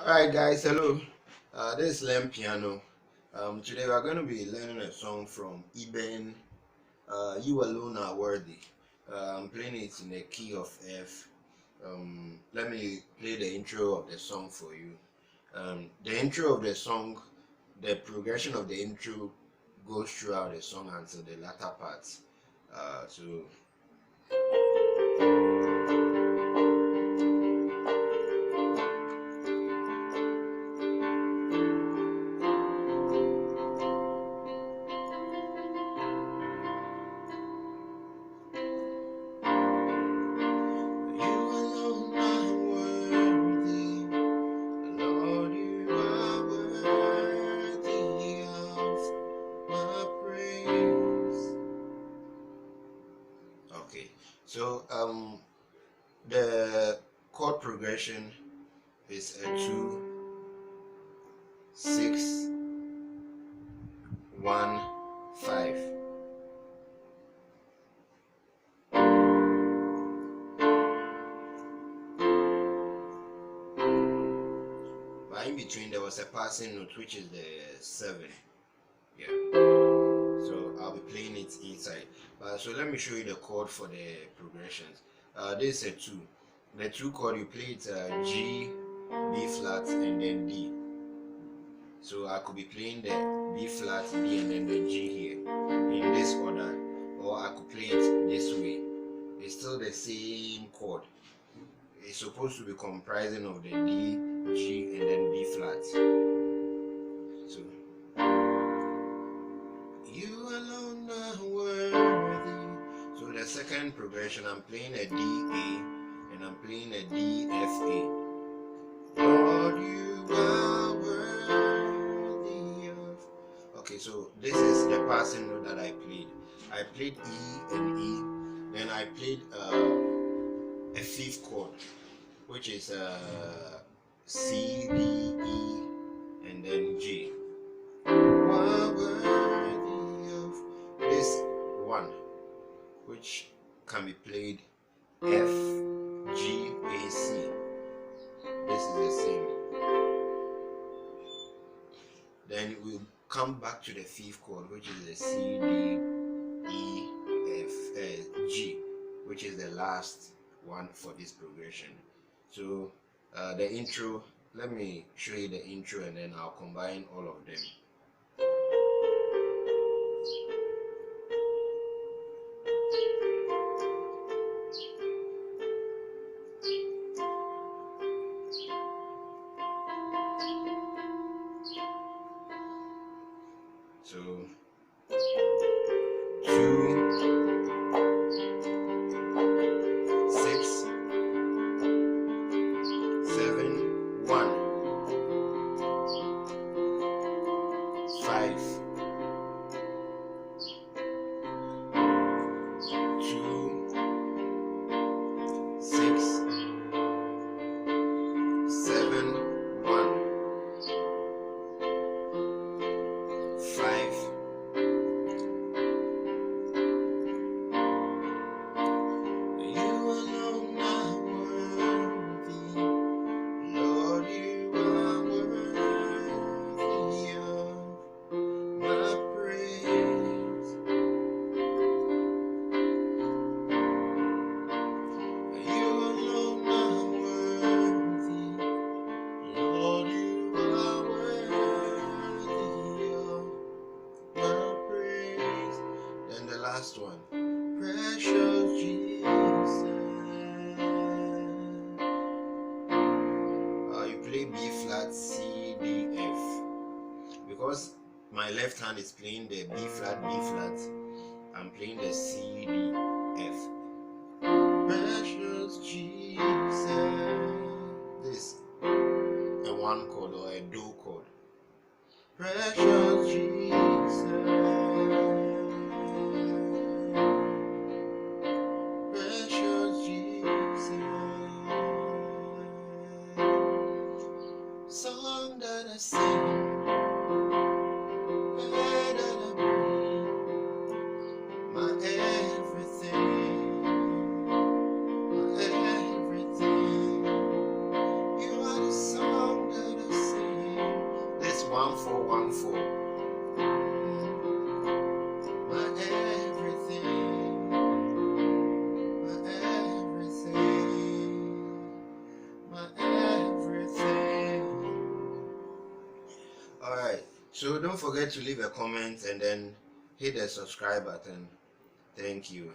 Alright guys, hello. This is Lem Piano. Today we are going to be learning a song from Eben, You Alone Are Worthy. I'm playing it in the key of F. Let me play the intro of the song for you. The intro of the song, the progression of the intro goes throughout the song until the latter part. So okay, so the chord progression is a 2, 6, 1, 5. But in between there was a passing note which is the 7. Yeah. So I'll be playing it inside. So let me show you the chord for the progressions. This is a 2. The 2 chord you play it G, B flat, and then D. So I could be playing the B flat, D, and then the G here in this order, or I could play it this way. It's still the same chord. It's supposed to be comprising of the D, G, and then B flat. So you alone are worthy. So the second progression, I'm playing a D, A, and I'm playing a D, F, A. Lord, you are worthy of. Okay, so this is the passing note that I played. I played E and E, then I played a fifth chord, which is C, D, E, and then G. You are worthy of this one, which can be played F, G, A, C. This is the same. Then we'll come back to the fifth chord, which is the C, D, E, F, G, which is the last one for this progression. So the intro, let me show you the intro and then I'll combine all of them. So 2, 6, 7, 1, 5, 2, 6, 7, 1, 5. Last one, precious Jesus. You play B flat, C, D, F. Because my left hand is playing the B flat, I'm playing the C, D, F. Precious Jesus. This a 1 chord or a do chord. Precious Jesus. Song that I sing, air that I breathe, my everything, my everything. You are the song that 1414. My everything, my everything, my everything. Alright, so don't forget to leave a comment and then hit the subscribe button. Thank you.